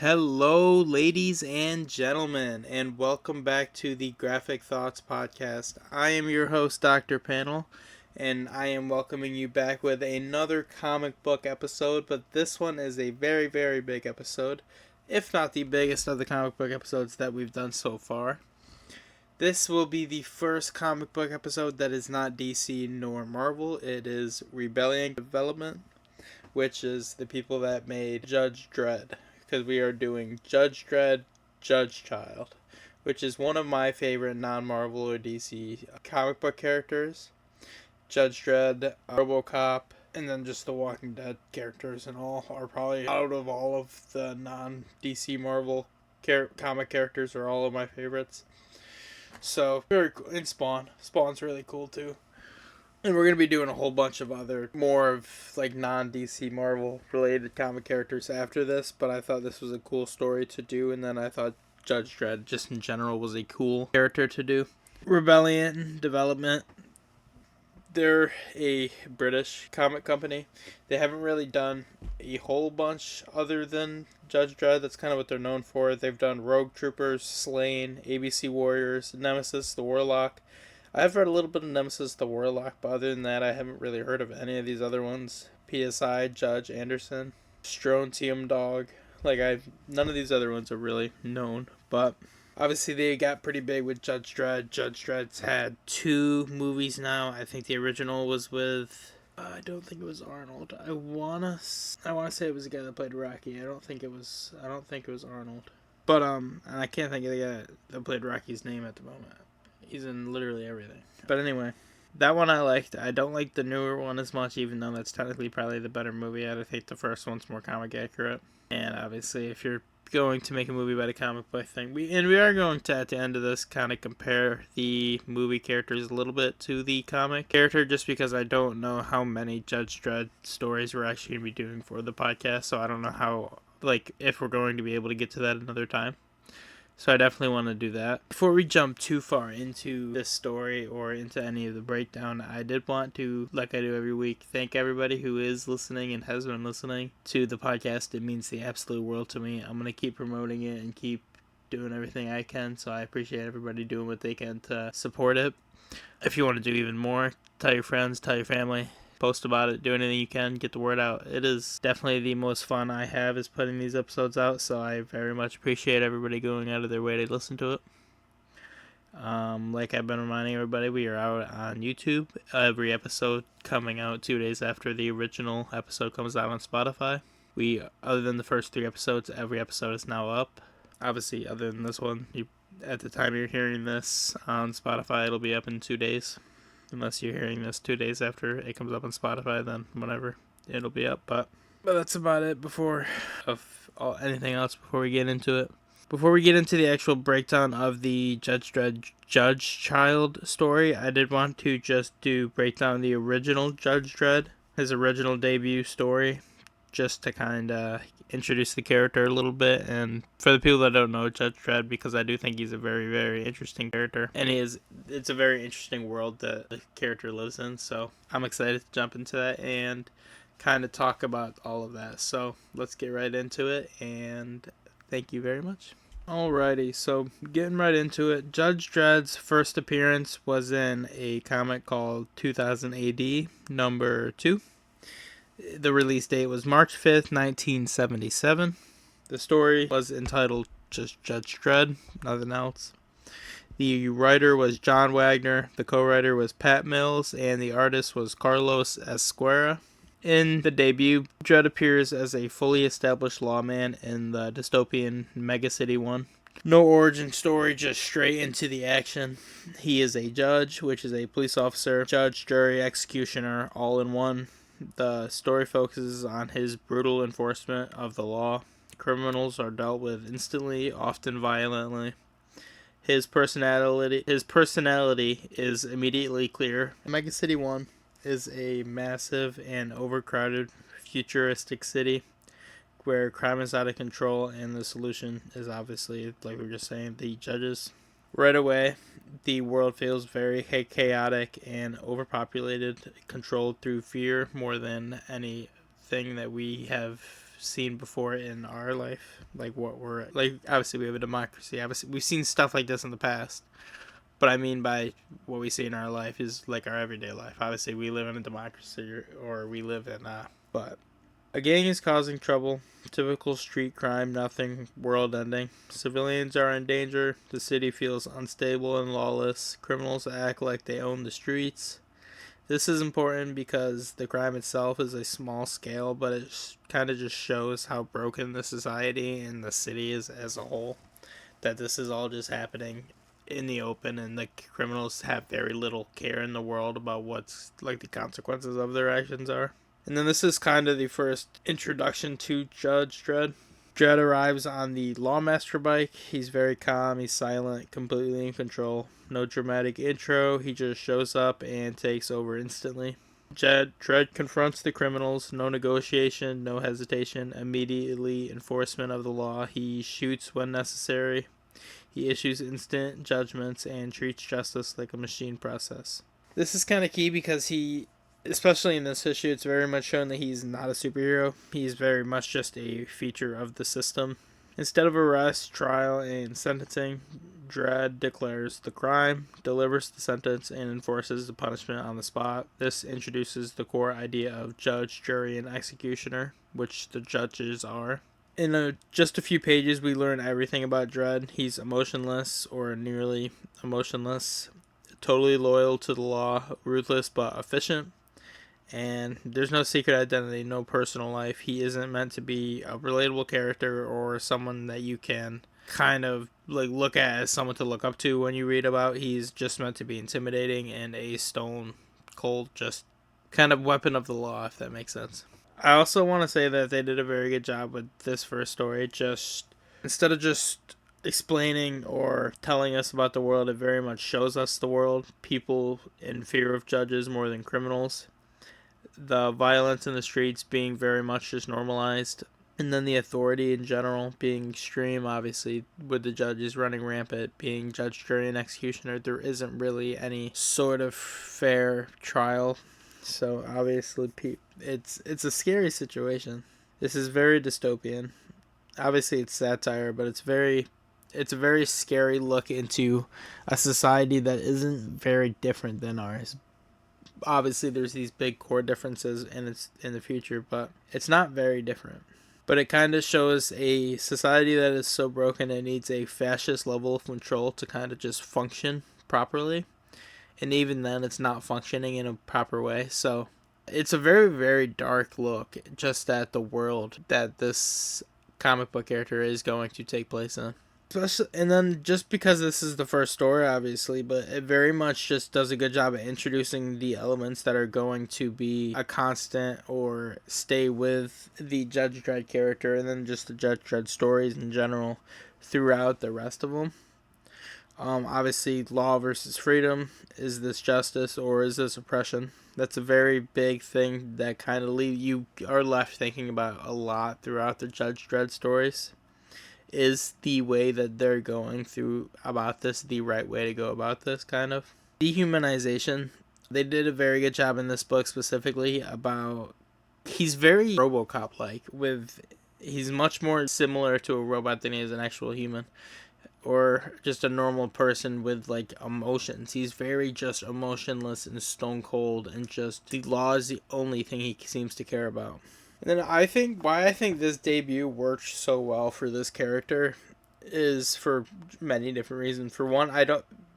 Hello, ladies and gentlemen, and welcome back to the Graphic Thoughts Podcast. I am your host, Dr. Panel, and I am welcoming you back with another comic book episode, but this one is a very, very big episode, if not the biggest of the comic book episodes that we've done so far. This will be the first comic book episode that is not DC nor Marvel. It is Rebellion Development, which is the people that made Judge Dredd. Because we are doing Judge Dredd, Judge Child, which is one of my favorite non-Marvel or DC comic book characters. Judge Dredd, RoboCop, and then just the Walking Dead characters and all are probably, out of all of the non-DC Marvel comic characters, are all of my favorites. So, very cool. And Spawn. Spawn's really cool too. And we're going to be doing a whole bunch of other, more of like non-DC Marvel related comic characters after this, but I thought this was a cool story to do, and then I thought Judge Dredd just in general was a cool character to do. Rebellion Development. They're a British comic company. They haven't really done a whole bunch other than Judge Dredd. That's kind of what they're known for. They've done Rogue Troopers, Slain, ABC Warriors, Nemesis, the Warlock. I've read a little bit of Nemesis the Warlock, but other than that, I haven't really heard of any of these other ones. PSI, Judge Anderson, Strontium Dog. None of these other ones are really known, but obviously they got pretty big with Judge Dredd. Judge Dredd's had 2 movies now. I think the original was with, I don't think it was Arnold. I wanna say it was the guy that played Rocky. I don't think it was Arnold. But and I can't think of the guy that played Rocky's name at the moment. He's in literally everything. But anyway, that one I liked. I don't like the newer one as much, even though that's technically probably the better movie. I think the first one's more comic accurate. And obviously, if you're going to make a movie about a comic book thing, we are going to, at the end of this, kind of compare the movie characters a little bit to the comic character, just because I don't know how many Judge Dredd stories we're actually going to be doing for the podcast, so I don't know how, if we're going to be able to get to that another time. So I definitely want to do that. Before we jump too far into this story or into any of the breakdown, I did want to, like I do every week, thank everybody who is listening and has been listening to the podcast. It means the absolute world to me. I'm going to keep promoting it and keep doing everything I can, so I appreciate everybody doing what they can to support it. If you want to do even more, tell your friends, tell your family. Post about it, do anything you can, get the word out. It is definitely the most fun I have is putting these episodes out, so I very much appreciate everybody going out of their way to listen to it. Like I've been reminding everybody, we are out on YouTube. Every episode coming out 2 days after the original episode comes out on Spotify. Other than the first 3 episodes, every episode is now up. Obviously, other than this one, at the time you're hearing this on Spotify, it'll be up in 2 days. Unless you're hearing this 2 days after it comes up on Spotify, then whenever it'll be up. But that's about it anything else before we get into it. Before we get into the actual breakdown of the Judge Dredd Judge Child story, I did want to just break down the original Judge Dredd, his original debut story, just to kind of introduce the character a little bit. And for the people that don't know Judge Dredd, because I do think he's a very, very interesting character, and it's a very interesting world that the character lives in, so I'm excited to jump into that and kind of talk about all of that. So let's get right into it, and thank you very much. Alrighty, so getting right into it, Judge Dredd's first appearance was in a comic called 2000 AD number 2. The release date was March 5th, 1977. The story was entitled just Judge Dredd, nothing else. The writer was John Wagner, the co-writer was Pat Mills, and the artist was Carlos Esquerra. In the debut, Dredd appears as a fully established lawman in the dystopian Megacity 1. No origin story, just straight into the action. He is a judge, which is a police officer, judge, jury, executioner, all in one. The story focuses on his brutal enforcement of the law. Criminals are dealt with instantly, often violently. His personality is immediately clear. Mega City 1 is a massive and overcrowded futuristic city where crime is out of control, and the solution is obviously, like we were just saying, the judges. Right away, the world feels very chaotic and overpopulated, controlled through fear more than anything that we have seen before in our life. Like what we're like. Obviously, we have a democracy. Obviously, we've seen stuff like this in the past. But I mean by what we see in our life is like our everyday life. Obviously, we live in a democracy, or we live in but a gang is causing trouble. Typical street crime, nothing world ending. Civilians are in danger. The city feels unstable and lawless. Criminals act like they own the streets. This is important because the crime itself is a small scale, but it kind of just shows how broken the society and the city is as a whole. That this is all just happening in the open, and the criminals have very little care in the world about what's like the consequences of their actions are. And then this is kind of the first introduction to Judge Dredd. Dredd arrives on the Lawmaster bike. He's very calm, he's silent, completely in control. No dramatic intro, he just shows up and takes over instantly. Dredd confronts the criminals, no negotiation, no hesitation, immediately enforcement of the law. He shoots when necessary. He issues instant judgments and treats justice like a machine process. This is kind of key because especially in this issue, it's very much shown that he's not a superhero. He's very much just a feature of the system. Instead of arrest, trial, and sentencing, Dredd declares the crime, delivers the sentence, and enforces the punishment on the spot. This introduces the core idea of judge, jury, and executioner, which the judges are. In just a few pages, we learn everything about Dredd. He's emotionless, or nearly emotionless, totally loyal to the law, ruthless but efficient, and there's no secret identity, no personal life. He isn't meant to be a relatable character or someone that you can kind of like look at as someone to look up to when you read about. He's just meant to be intimidating and a stone cold, just kind of weapon of the law, if that makes sense. I also want to say that they did a very good job with this first story. Just instead of just explaining or telling us about the world, it very much shows us the world. People in fear of judges more than criminals. The violence in the streets being very much just normalized. And then the authority in general being extreme, obviously, with the judges running rampant, being judge, jury, and executioner. There isn't really any sort of fair trial. So obviously, it's a scary situation. This is very dystopian. Obviously, it's satire, but it's a very scary look into a society that isn't very different than ours. Obviously, there's these big core differences in the future, but it's not very different. But it kind of shows a society that is so broken it needs a fascist level of control to kind of just function properly. And even then, it's not functioning in a proper way. So it's a very, very dark look just at the world that this comic book character is going to take place in. Especially, and then just because this is the first story, obviously, but it very much just does a good job at introducing the elements that are going to be a constant or stay with the Judge Dredd character, and then just the Judge Dredd stories in general throughout the rest of them. Obviously, law versus freedom. Is this justice or is this oppression? That's a very big thing that kind of you are left thinking about a lot throughout the Judge Dredd stories. Is the way that they're going through about this the right way to go about this, kind of? Dehumanization. They did a very good job in this book specifically about... He's very RoboCop-like. He's much more similar to a robot than he is an actual human. Or just a normal person with like emotions. He's very just emotionless and stone cold, and just the law is the only thing he seems to care about. And then why I think this debut worked so well for this character is for many different reasons. For one,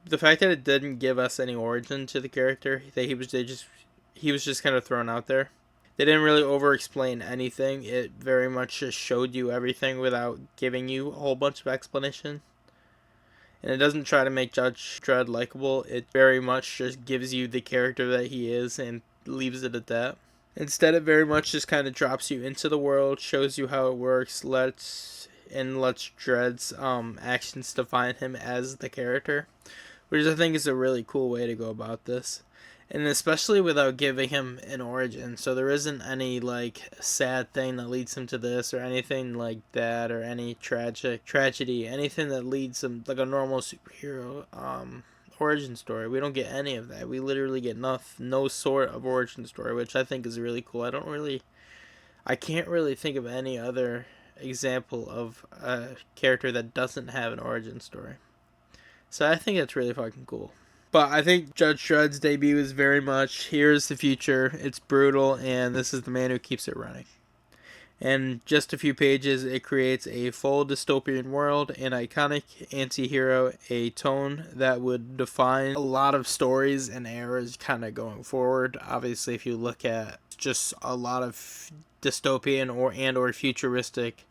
the fact that it didn't give us any origin to the character, that he was just kind of thrown out there. They didn't really over explain anything. It very much just showed you everything without giving you a whole bunch of explanation. And it doesn't try to make Judge Dredd likable. It very much just gives you the character that he is and leaves it at that. Instead, it very much just kind of drops you into the world, shows you how it works, lets Dredd's actions define him as the character, which I think is a really cool way to go about this. And especially without giving him an origin, so there isn't any like sad thing that leads him to this, or anything like that, or any tragedy, anything that leads him like a normal superhero origin story. We don't get any of that. We literally get no sort of origin story, which I think is really cool. I can't really think of any other example of a character that doesn't have an origin story. So I think it's really fucking cool. But I think Judge Dredd's debut is very much, here's the future, it's brutal, and this is the man who keeps it running. In just a few pages, it creates a full dystopian world, an iconic anti-hero, a tone that would define a lot of stories and eras kind of going forward. Obviously, if you look at just a lot of dystopian or futuristic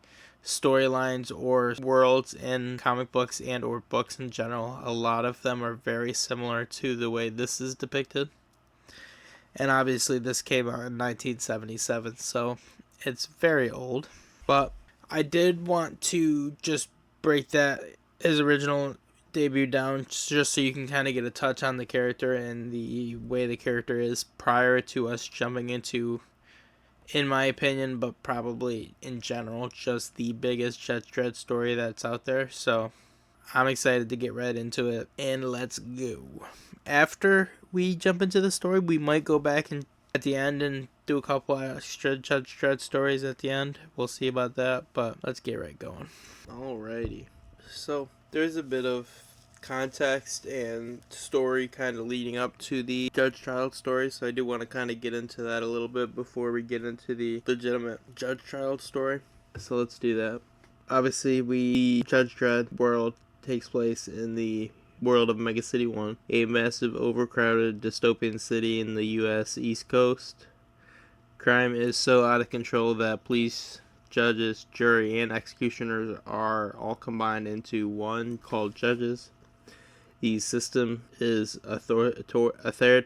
storylines or worlds in comic books and or books in general, a lot of them are very similar to the way this is depicted. And obviously this came out in 1977, so it's very old. But I did want to just break that his original debut down just so you can kind of get a touch on the character and the way the character is prior to us jumping into, in my opinion, but probably in general, just the biggest Judge Dredd story that's out there. So I'm excited to get right into it, and let's go. After we jump into the story, we might go back and at the end and do a couple extra Judge Dredd stories at the end. We'll see about that, but let's get right going. Alrighty. So there's a bit of context and story kind of leading up to the Judge Child story, so I do want to kind of get into that a little bit before we get into the legitimate Judge Child story. So let's do that. Obviously, Judge Dredd world takes place in the world of Mega City 1, a massive, overcrowded, dystopian city in the U.S. East Coast. Crime is so out of control that police, judges, jury, and executioners are all combined into one called judges. The system is authoritarian.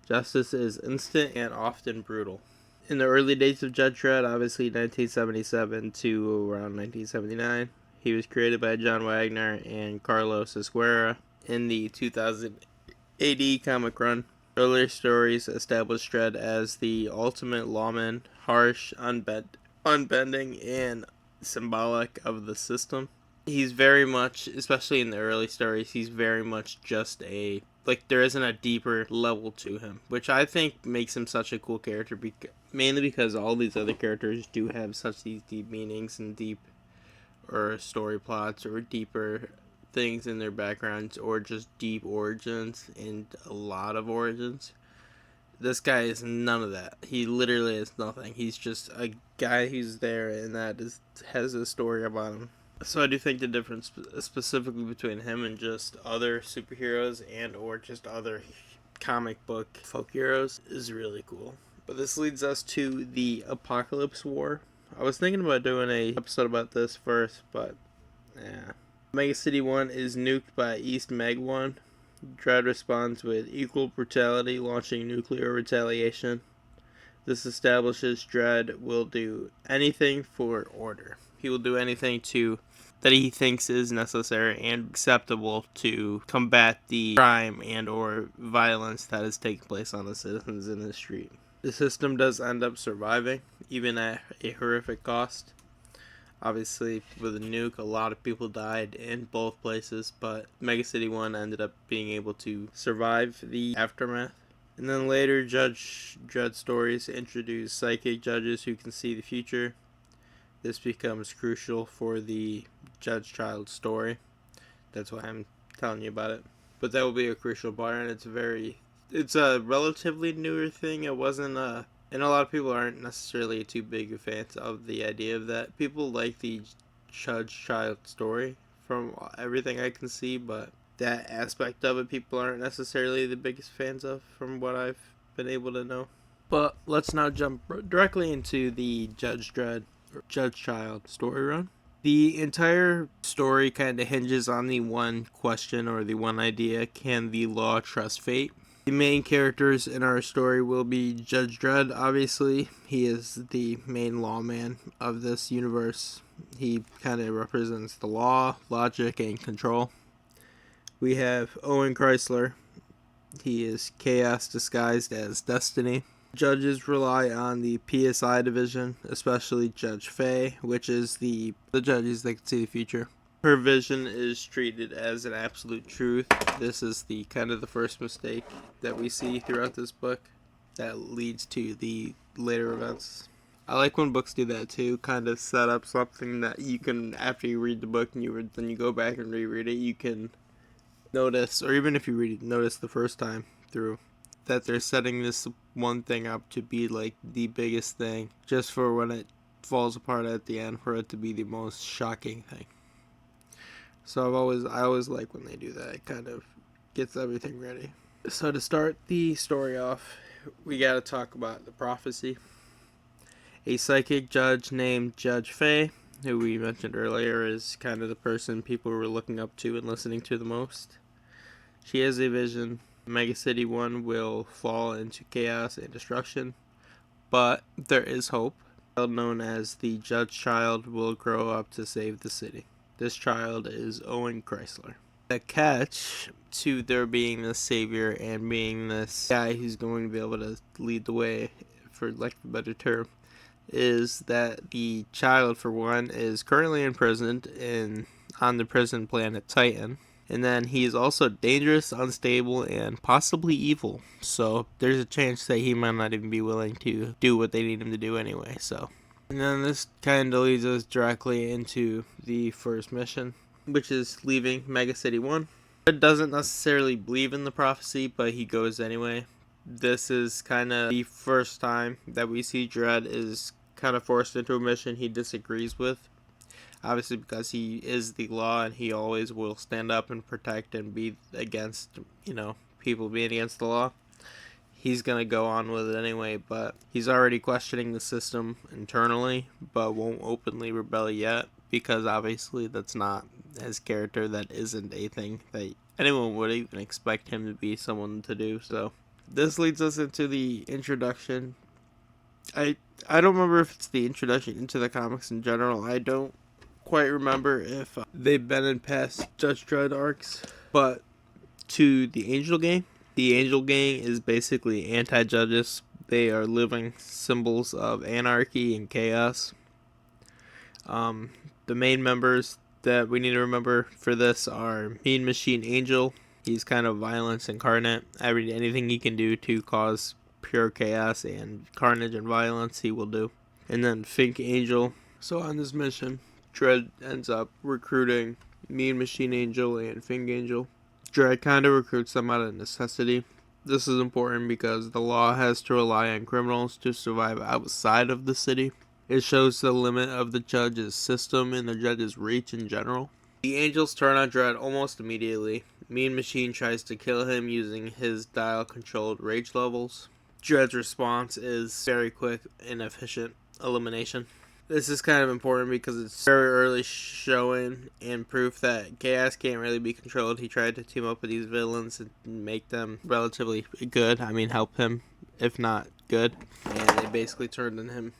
Justice is instant and often brutal. In the early days of Judge Dredd, obviously 1977 to around 1979, he was created by John Wagner and Carlos Esguerra in the 2000 AD comic run. Earlier stories established Dredd as the ultimate lawman, harsh, unbending, and symbolic of the system. He's very much, especially in the early stories, he's very much just there isn't a deeper level to him, which I think makes him such a cool character, mainly because all these other characters do have such these deep meanings and deep or story plots or deeper things in their backgrounds or just deep origins and a lot of origins. This guy is none of that. He literally is nothing. He's just a guy who's there and has a story about him. So I do think the difference specifically between him and just other superheroes and or just other comic book folk heroes is really cool. But this leads us to the Apocalypse War. I was thinking about doing an episode about this first, but yeah. Mega City 1 is nuked by East Meg 1. Dredd responds with equal brutality, launching nuclear retaliation. This establishes Dredd will do anything for order. He will do anything that he thinks is necessary and acceptable to combat the crime and or violence that is taking place on the citizens in the street. The system does end up surviving, even at a horrific cost. Obviously, with a nuke, a lot of people died in both places, but Mega City 1 ended up being able to survive the aftermath. And then later, Judge Dredd stories introduce psychic judges who can see the future. This becomes crucial for the Judge Child story. That's why I'm telling you about it. But that will be a crucial part, and it's a relatively newer thing. It wasn't and a lot of people aren't necessarily too big of fans of the idea of that. People like the Judge Child story from everything I can see, but that aspect of it people aren't necessarily the biggest fans of from what I've been able to know. But let's now jump directly into the Judge Dredd or Judge Child story run. The entire story kind of hinges on the one question or the one idea: can the law trust fate? The main characters in our story will be Judge Dredd, obviously. He is the main lawman of this universe. He kind of represents the law, logic, and control. We have Owen Chrysler. He is chaos disguised as destiny. Judges rely on the PSI division, especially Judge Faye, which is the judges that can see the future. Her vision is treated as an absolute truth. This is the first mistake that we see throughout this book. that leads to the later events. I like when books do that too, kind of set up something that you can, after you read the book and then you go back and reread it, you can notice, or even if you notice the first time through, that they're setting this one thing up to be like the biggest thing, just for when it falls apart at the end, for it to be the most shocking thing. So I always like when they do that. It kind of gets everything ready. So to start the story off, we got to talk about the prophecy. A psychic judge named Judge Faye, who we mentioned earlier, is kind of the person people were looking up to and listening to the most. She has a vision. Mega City 1 will fall into chaos and destruction, but there is hope. A child known as the Judge Child will grow up to save the city. This child is Owen Chrysler. The catch to there being this savior and being this guy who's going to be able to lead the way, for lack of a better term, is that the child, for one, is currently imprisoned on the prison planet Titan. And then he is also dangerous, unstable, and possibly evil. So there's a chance that he might not even be willing to do what they need him to do anyway. And then this kind of leads us directly into the first mission, which is leaving Mega City 1. Dredd doesn't necessarily believe in the prophecy, but he goes anyway. This is kind of the first time that we see Dredd is kind of forced into a mission he disagrees with. Obviously, because he is the law and he always will stand up and protect and be against, people being against the law. He's going to go on with it anyway, but he's already questioning the system internally, but won't openly rebel yet, because obviously that's not his character. That isn't a thing that anyone would even expect him to be someone to do. So this leads us into the introduction. I don't remember if it's the introduction into the comics in general. I don't quite remember if they've been in past Judge Dredd arcs, but to the Angel Gang. The Angel Gang is basically anti-judges. They are living symbols of anarchy and chaos. The main members that we need to remember for this are Mean Machine Angel. He's kind of violence incarnate. Anything he can do to cause pure chaos and carnage and violence, he will do. And then Fink Angel. So on this mission, Dredd ends up recruiting Mean Machine Angel and Fink Angel. Dredd kind of recruits them out of necessity. This is important because the law has to rely on criminals to survive outside of the city. It shows the limit of the judge's system and the judge's reach in general. The Angels turn on Dredd almost immediately. Mean Machine tries to kill him using his dial-controlled rage levels. Dredd's response is very quick and efficient elimination. This is kind of important because it's very early showing and proof that chaos can't really be controlled. He tried to team up with these villains and make them relatively good. Help him, if not good. And they basically turned on him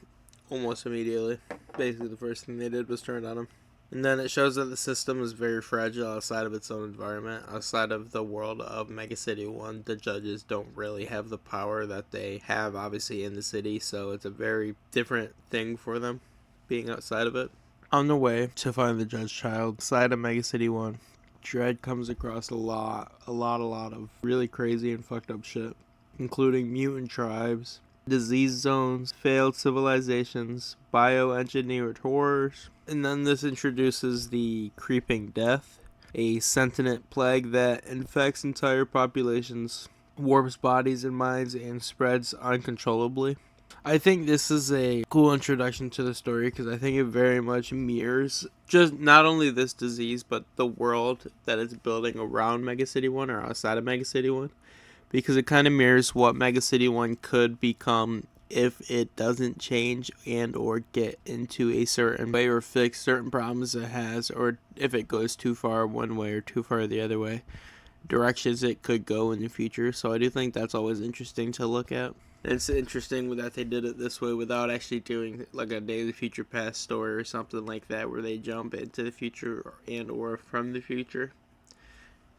almost immediately. Basically, the first thing they did was turn on him. And then it shows that the system is very fragile outside of its own environment. Outside of the world of Mega City 1, the judges don't really have the power that they have, obviously, in the city. So it's a very different thing for them, being outside of it. On the way to find the Judge Child, outside of Mega City 1, Dredd comes across a lot of really crazy and fucked up shit, including mutant tribes, disease zones, failed civilizations, bioengineered horrors, and then this introduces the creeping death, a sentient plague that infects entire populations, warps bodies and minds, and spreads uncontrollably. I think this is a cool introduction to the story because I think it very much mirrors just not only this disease but the world that it's building around Mega City 1 or outside of Mega City 1, because it kind of mirrors what Mega City 1 could become if it doesn't change and or get into a certain way or fix certain problems it has, or if it goes too far one way or too far the other way, directions it could go in the future. So I do think that's always interesting to look at. It's interesting that they did it this way without actually doing like a Day of the Future Past story or something like that where they jump into the future and or from the future.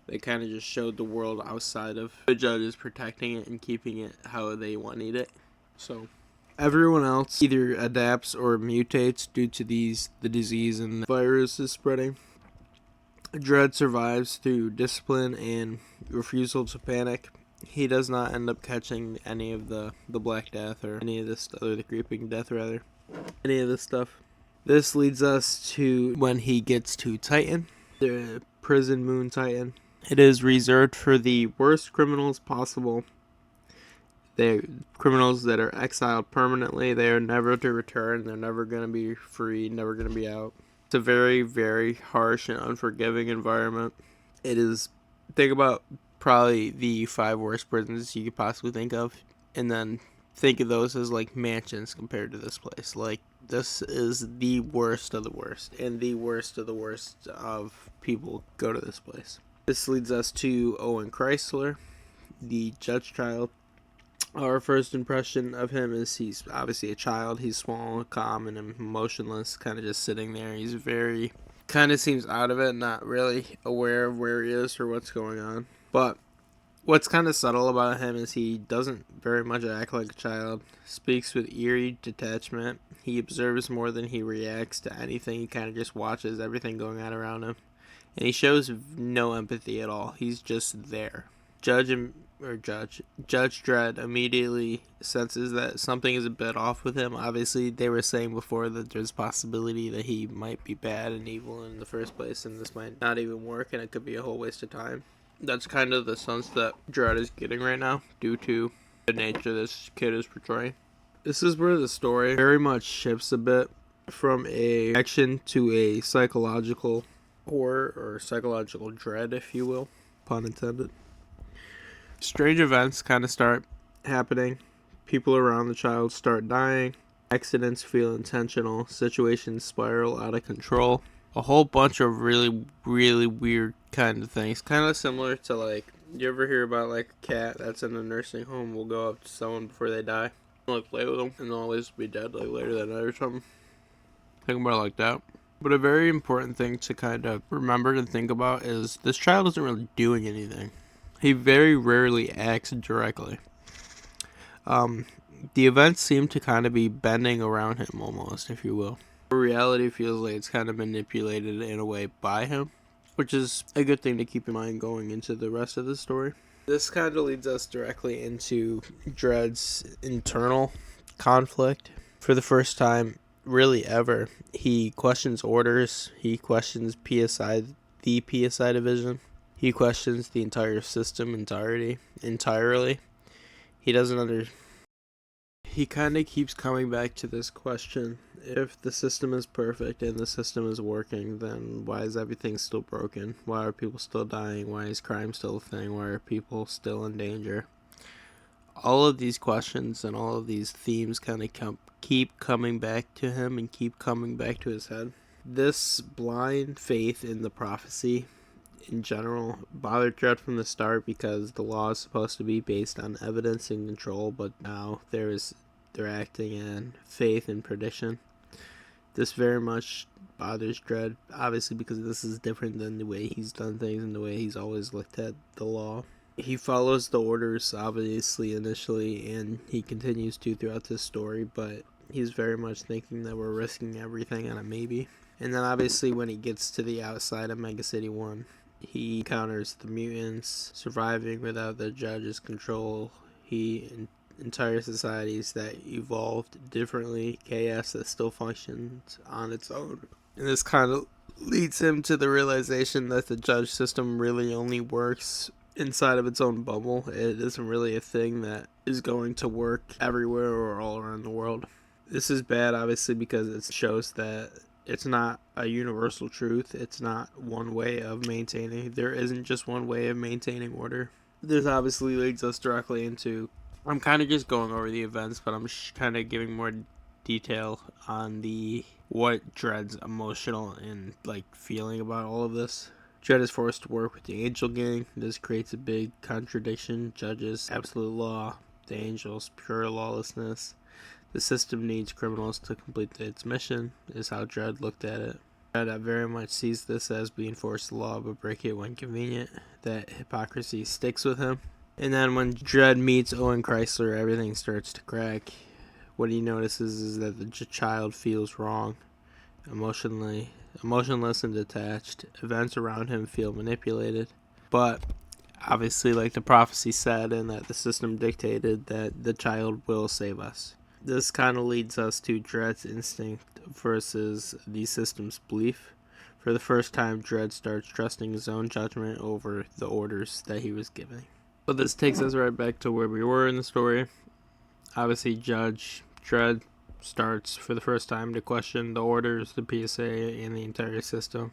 They kind of just showed the world outside of the judges protecting it and keeping it how they wanted it. So everyone else either adapts or mutates due to the disease and the virus is spreading. Dredd survives through discipline and refusal to panic. he does not end up catching any of the Black Death or any of this, or the Creeping Death rather, any of this stuff. This leads us to when he gets to Titan, the prison moon Titan. It is reserved for the worst criminals possible. They're criminals that are exiled permanently. They are never to return. They're never going to be free, never going to be out. It's a very, very harsh and unforgiving environment. It is, think about probably the 5 worst prisons you could possibly think of, and then think of those as like mansions compared to this place. Like, this is the worst of the worst, and the worst of the worst of people go to this place. This leads us to Owen Chrysler, the judge child. Our first impression of him is he's obviously a child. He's small, calm, and emotionless, kind of just sitting there. He's very, kind of seems out of it, not really aware of where he is or what's going on. But what's kind of subtle about him is he doesn't very much act like a child, speaks with eerie detachment. He observes more than he reacts to anything. He kind of just watches everything going on around him. And he shows no empathy at all. He's just there. Judge Dredd immediately senses that something is a bit off with him. Obviously, they were saying before that there's a possibility that he might be bad and evil in the first place, and this might not even work, and it could be a whole waste of time. That's kind of the sense that Dredd is getting right now, due to the nature this kid is portraying. This is where the story very much shifts a bit from a action to a psychological horror, or psychological dread, if you will, pun intended. Strange events kind of start happening. People around the child start dying. Accidents feel intentional. Situations spiral out of control. A whole bunch of really, really weird kind of things. Kind of similar to, like, you ever hear about, like, a cat that's in a nursing home will go up to someone before they die, like, play with them, and they'll always be dead, like, later that night or something. Think about it like that. But a very important thing to kind of remember and think about is this child isn't really doing anything. He very rarely acts directly. The events seem to kind of be bending around him almost, if you will. Reality feels like it's kind of manipulated in a way by him, which is a good thing to keep in mind going into the rest of the story. This kind of leads us directly into Dredd's internal conflict. For the first time, really ever, he questions orders. He questions PSI, the PSI division. He questions the entire system entirely. He doesn't He kind of keeps coming back to this question. If the system is perfect and the system is working, then why is everything still broken? Why are people still dying? Why is crime still a thing? Why are people still in danger? All of these questions and all of these themes kind of keep coming back to him and keep coming back to his head. This blind faith in the prophecy in general bothered Dredd from the start, because the law is supposed to be based on evidence and control, but now they're acting in faith and prediction. This very much bothers Dredd, obviously, because this is different than the way he's done things and the way he's always looked at the law. He follows the orders, obviously, initially, and he continues to throughout this story, but he's very much thinking that we're risking everything on a maybe. And then obviously when he gets to the outside of Mega City 1, he encounters the mutants surviving without the judge's control. Entire societies that evolved differently, chaos that still functions on its own. And this kind of leads him to the realization that the judge system really only works inside of its own bubble. It isn't really a thing that is going to work everywhere or all around the world. This is bad, obviously, because it shows that it's not a universal truth. It's not one way of maintaining. There isn't just one way of maintaining order. This obviously leads us directly into, I'm kind of just going over the events, but I'm kind of giving more detail on what Dredd's emotional and feeling about all of this. Dredd is forced to work with the Angel Gang. This creates a big contradiction. Judges, absolute law. The Angels, pure lawlessness. The system needs criminals to complete its mission, is how Dredd looked at it. Dredd very much sees this as being forced to law, but break it when convenient. That hypocrisy sticks with him. And then when Dredd meets Owen Chrysler, everything starts to crack. What he notices is that the child feels wrong, emotionless and detached. Events around him feel manipulated. But obviously like the prophecy said, and that the system dictated that the child will save us. This kind of leads us to Dredd's instinct versus the system's belief. For the first time, Dredd starts trusting his own judgment over the orders that he was giving. But this takes us right back to where we were in the story. Obviously, Judge Dredd starts for the first time to question the orders, the PSA, and the entire system.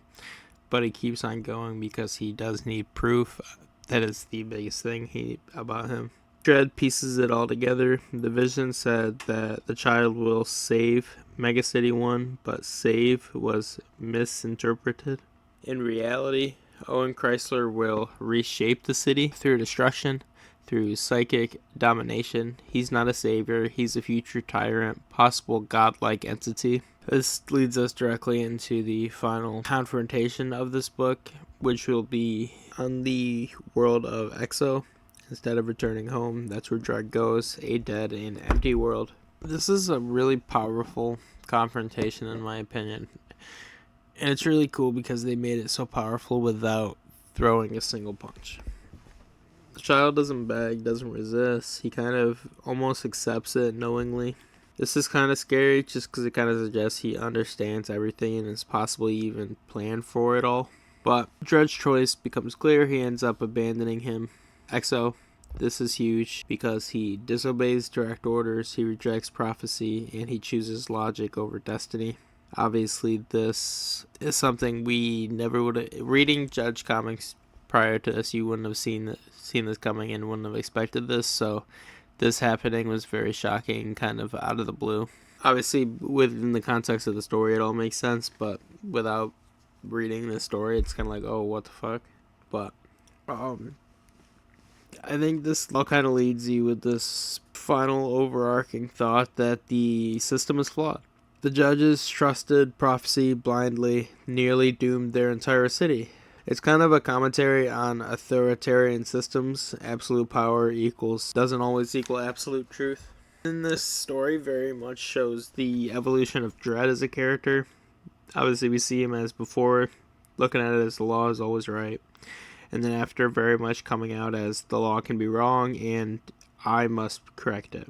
But he keeps on going because he does need proof. That is the biggest thing about him. Dredd pieces it all together. The vision said that the child will save Mega City 1, but save was misinterpreted. In reality, Owen Chrysler will reshape the city through destruction, through psychic domination. He's not a savior, he's a future tyrant, possible godlike entity. This leads us directly into the final confrontation of this book, which will be on the world of Exo. Instead of returning home, that's where Dredd goes, a dead and empty world. This is a really powerful confrontation in my opinion. And it's really cool because they made it so powerful without throwing a single punch. The child doesn't beg, doesn't resist. He kind of almost accepts it knowingly. This is kind of scary just because it kind of suggests he understands everything and is possibly even planned for it all. But Dredd's choice becomes clear. He ends up abandoning him. Exo, this is huge because he disobeys direct orders, he rejects prophecy, and he chooses logic over destiny. Obviously, this is something we never would have... Reading Judge comics prior to this, you wouldn't have seen this coming and wouldn't have expected this, so this happening was very shocking, kind of out of the blue. Obviously, within the context of the story, it all makes sense, but without reading the story, it's kind of like, oh, what the fuck? But, I think this all kind of leads you with this final overarching thought that the system is flawed. The judges trusted prophecy blindly, nearly doomed their entire city. It's kind of a commentary on authoritarian systems. Absolute power doesn't always equal absolute truth. And this story very much shows the evolution of Dredd as a character. Obviously, we see him as before, looking at it as the law is always right. And then after, very much coming out as the law can be wrong and I must correct it.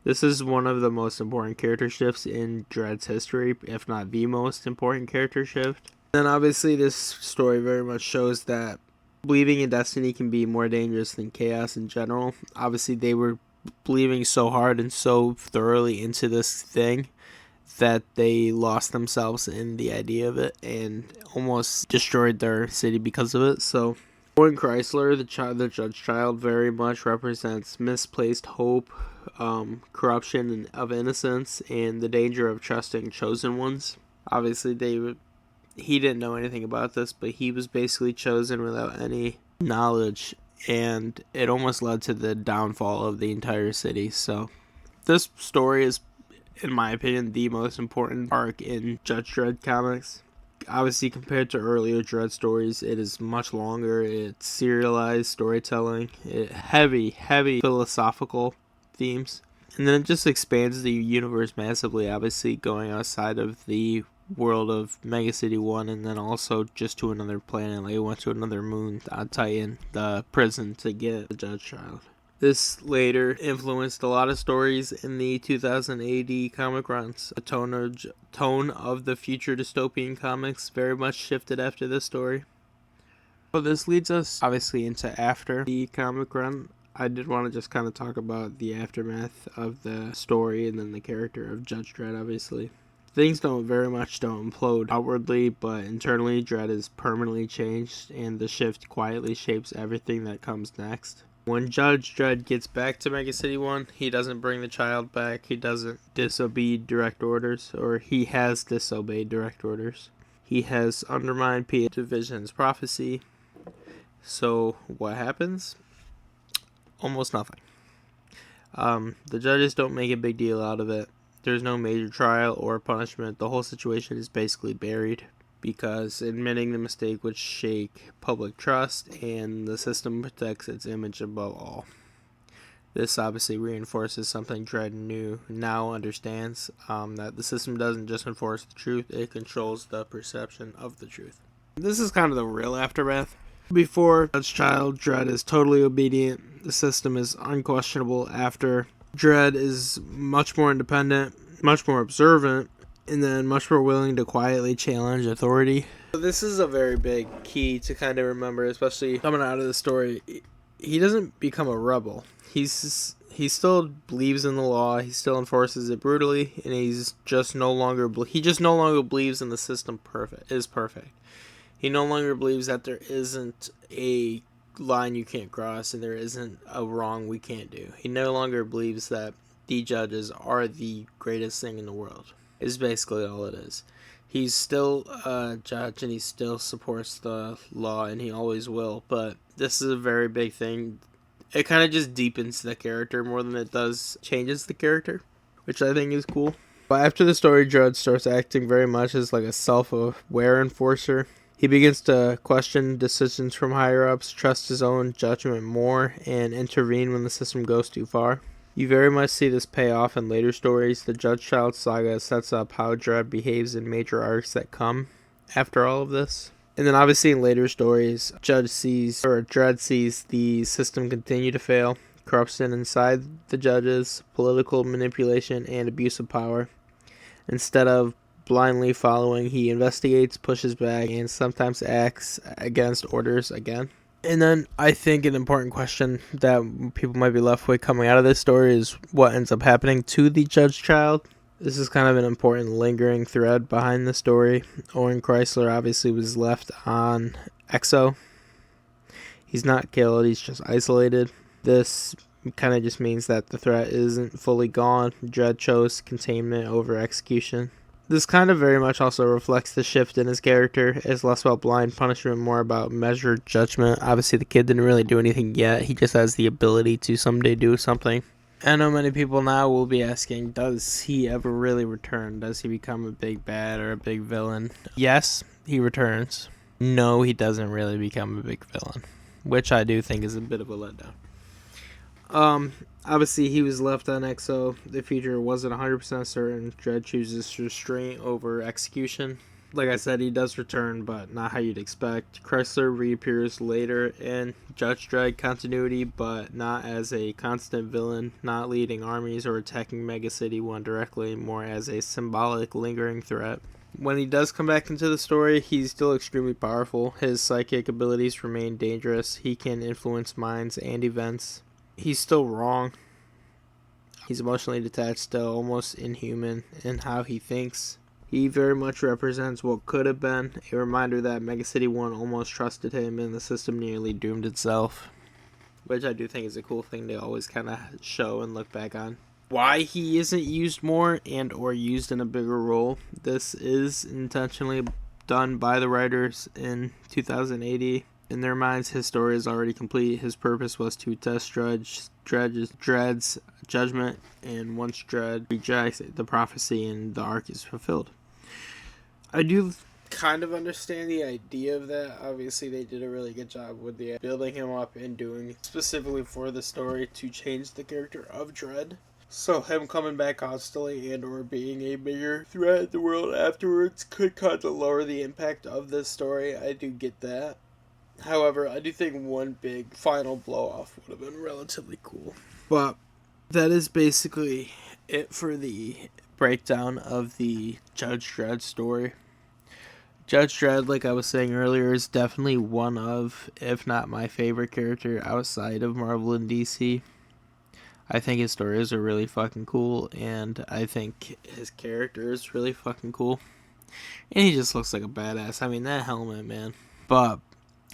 This is one of the most important character shifts in Dredd's history, if not the most important character shift. And obviously this story very much shows that believing in destiny can be more dangerous than chaos in general. Obviously they were believing so hard and so thoroughly into this thing that they lost themselves in the idea of it and almost destroyed their city because of it. So Owen Chrysler, the judge child, very much represents misplaced hope, corruption of innocence, and the danger of trusting chosen ones. Obviously, he didn't know anything about this, but he was basically chosen without any knowledge, and it almost led to the downfall of the entire city. So, this story is, in my opinion, the most important arc in Judge Dredd comics. Obviously, compared to earlier Dredd stories, it is much longer. It's serialized storytelling, heavy philosophical themes, and then it just expands the universe massively. Obviously, going outside of the world of Mega City 1, and then also just to another planet. Like, it went to another moon on Titan, the prison, to get the Judge Child. This later influenced a lot of stories in the 2000 AD comic runs. The tone of the future dystopian comics very much shifted after this story. But this leads us, obviously, into after the comic run. I did want to just kind of talk about the aftermath of the story and then the character of Judge Dredd, obviously. Things don't implode outwardly, but internally Dredd is permanently changed, and the shift quietly shapes everything that comes next. When Judge Dredd gets back to Mega City 1, he doesn't bring the child back, he doesn't disobey direct orders, or he has disobeyed direct orders. He has undermined PA Division's prophecy. So, what happens? Almost nothing. The judges don't make a big deal out of it. There's no major trial or punishment. The whole situation is basically buried, because admitting the mistake would shake public trust, and the system protects its image above all. This obviously reinforces something Dredd now understands, that the system doesn't just enforce the truth, it controls the perception of the truth. This is kind of the real aftermath. Before Judge Child, Dredd is totally obedient. The system is unquestionable. After, Dredd is much more independent, much more observant, and then much more willing to quietly challenge authority. So this is a very big key to kind of remember, especially coming out of the story. He doesn't become a rebel. He still believes in the law. He still enforces it brutally, and he just no longer believes in the system is perfect. He no longer believes that there isn't a line you can't cross and there isn't a wrong we can't do. He no longer believes that the judges are the greatest thing in the world. Is basically all it is. He's still a judge and he still supports the law and he always will, but this is a very big thing. It kind of just deepens the character more than it does changes the character, which I think is cool. But after the story, Dredd starts acting very much as like a self-aware enforcer. He begins to question decisions from higher-ups, trust his own judgment more, and intervene when the system goes too far. You very much see this pay off in later stories. The Judge Child saga sets up how Dredd behaves in major arcs that come after all of this. And then obviously in later stories, Dredd sees the system continue to fail, corruption inside the judges, political manipulation, and abuse of power. Instead of blindly following, he investigates, pushes back, and sometimes acts against orders again. And then I think an important question that people might be left with coming out of this story is what ends up happening to the Judge Child. This is kind of an important lingering thread behind the story. Owen Chrysler obviously was left on Exo. He's not killed, he's just isolated. This kind of just means that the threat isn't fully gone. Dredd chose containment over execution. This kind of very much also reflects the shift in his character. It's less about blind punishment, more about measured judgment. Obviously, the kid didn't really do anything yet. He just has the ability to someday do something. I know many people now will be asking, does he ever really return? Does he become a big bad or a big villain? Yes, he returns. No, he doesn't really become a big villain, which I do think is a bit of a letdown. Obviously he was left on Exo. The future wasn't 100% certain. Dredd chooses restraint over execution. Like I said, he does return, but not how you'd expect. Chrysler reappears later in Judge Dredd continuity, but not as a constant villain, not leading armies or attacking Mega City 1 directly, more as a symbolic, lingering threat. When he does come back into the story, he's still extremely powerful. His psychic abilities remain dangerous. He can influence minds and events. He's still wrong. He's emotionally detached still, almost inhuman in how he thinks. He very much represents what could have been, a reminder that Mega City 1 almost trusted him and the system nearly doomed itself. Which I do think is a cool thing to always kind of show and look back on. Why he isn't used more and or used in a bigger role. This is intentionally done by the writers in 2080. In their minds, his story is already complete. His purpose was to test Dredd's judgment, and once Dredd rejects the prophecy and the arc is fulfilled. I do kind of understand the idea of that. Obviously, they did a really good job with the building him up and doing specifically for the story to change the character of Dredd. So him coming back constantly and or being a bigger threat in the world afterwards could kind of lower the impact of this story. I do get that. However, I do think one big final blow-off would have been relatively cool. But that is basically it for the breakdown of the Judge Dredd story. Judge Dredd, like I was saying earlier, is definitely one of, if not my favorite character outside of Marvel and DC. I think his stories are really fucking cool, and I think his character is really fucking cool. And he just looks like a badass. I mean, that helmet, man. But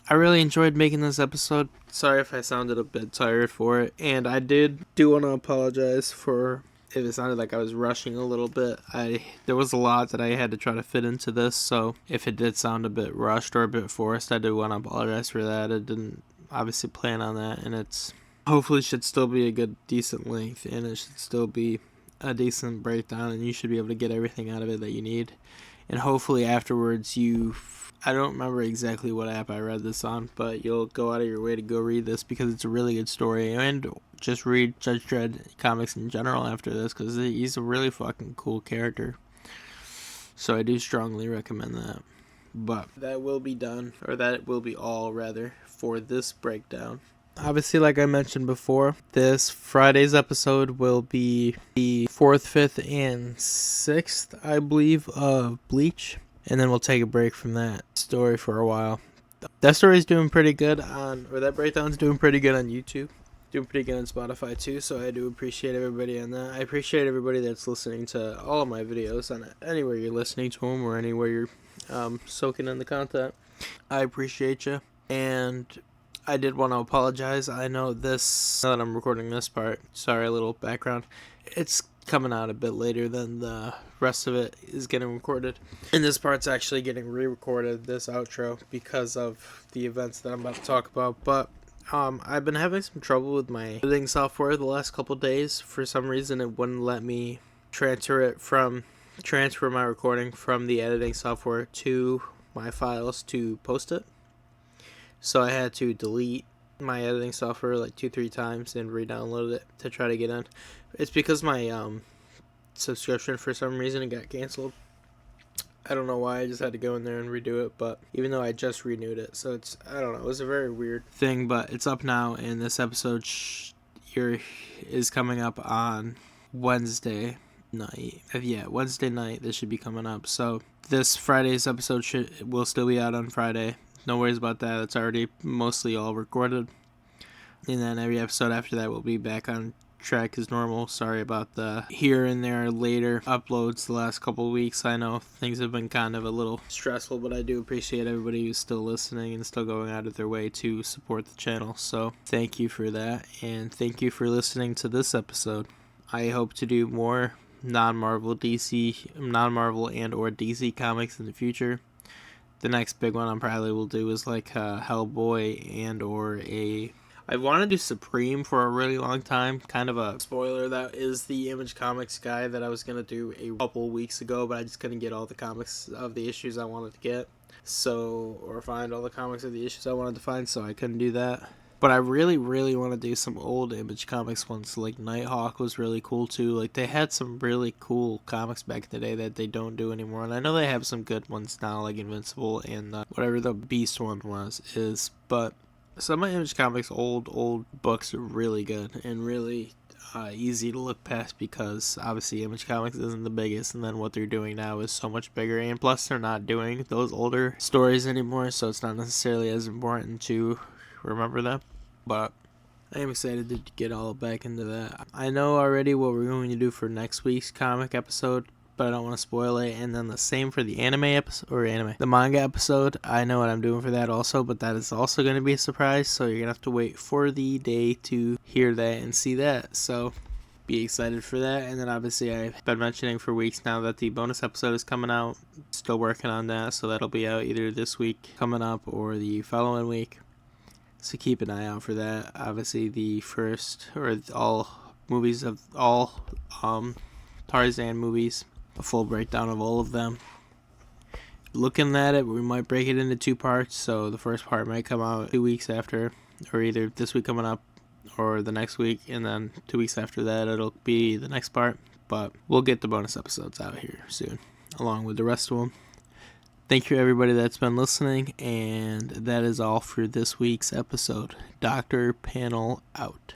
I really enjoyed making this episode. Sorry if I sounded a bit tired for it. And I do want to apologize for if it sounded like I was rushing a little bit. There was a lot that I had to try to fit into this. So if it did sound a bit rushed or a bit forced, I do want to apologize for that. I didn't obviously plan on that. And it's hopefully should still be a good, decent length. And it should still be a decent breakdown. And you should be able to get everything out of it that you need. And hopefully afterwards I don't remember exactly what app I read this on, but you'll go out of your way to go read this because it's a really good story. And just read Judge Dredd comics in general after this because he's a really fucking cool character. So I do strongly recommend that. but that will be done, or that will be all rather, for this breakdown. Obviously, like I mentioned before, this Friday's episode will be the 4th, 5th, and 6th, I believe, of Bleach. And then we'll take a break from that story for a while. That story's doing pretty good that breakdown's doing pretty good on YouTube. Doing pretty good on Spotify too, so I do appreciate everybody on that. I appreciate everybody that's listening to all of my videos, on anywhere you're listening to them or anywhere you're soaking in the content. I appreciate you, and I did want to apologize. I know now that I'm recording this part, sorry, a little background, it's coming out a bit later than the rest of it is getting recorded. And this part's actually getting re-recorded, this outro, because of the events that I'm about to talk about. But I've been having some trouble with my editing software the last couple days. For some reason, it wouldn't let me transfer my recording from the editing software to my files to post it. So I had to delete my editing software like 2-3 times and re-download it to try to get in. It's because my subscription, for some reason, it got canceled. I don't know why. I just had to go in there and redo it, but even though I just renewed it, so I don't know, it was a very weird thing, but it's up now, and this episode is coming up on Wednesday night. Wednesday night, this should be coming up. So this Friday's episode will still be out on Friday. No worries about that. It's already mostly all recorded. And then every episode after that will be back on track as normal. Sorry about the here and there later uploads the last couple of weeks. I know things have been kind of a little stressful, but I do appreciate everybody who's still listening and still going out of their way to support the channel. So thank you for that, and thank you for listening to this episode. I hope to do more non-Marvel and or DC comics in the future. The next big one I probably will do is like Hellboy and or I wanted to do Supreme for a really long time. Kind of a spoiler, that is the Image Comics guy that I was going to do a couple weeks ago, but I just couldn't get all the comics of the issues I wanted to get. Or find all the comics of the issues I wanted to find, so I couldn't do that. But I really, really want to do some old Image Comics ones. Like Nighthawk was really cool too. Like they had some really cool comics back in the day that they don't do anymore. And I know they have some good ones now, like Invincible and whatever the Beast one is. But some of Image Comics old books are really good and really easy to look past, because obviously Image Comics isn't the biggest, and then what they're doing now is so much bigger, and plus they're not doing those older stories anymore, so it's not necessarily as important to remember them. But I am excited to get all back into that. I know already what we're going to do for next week's comic episode, but I don't want to spoil it. And then the same for the the manga episode. I know what I'm doing for that also, but that is also going to be a surprise, so you're going to have to wait for the day to hear that and see that. So be excited for that. And then obviously I've been mentioning for weeks now that the bonus episode is coming out. Still working on that, so that'll be out either this week coming up or the following week. So keep an eye out for that. Obviously all Tarzan movies, a full breakdown of all of them. Looking at it, we might break it into 2 parts, so the first part might come out 2 weeks after, or either this week coming up or the next week, and then 2 weeks after that it'll be the next part. But we'll get the bonus episodes out here soon, along with the rest of them. Thank you everybody that's been listening, and that is all for this week's episode. Dr. Panel out.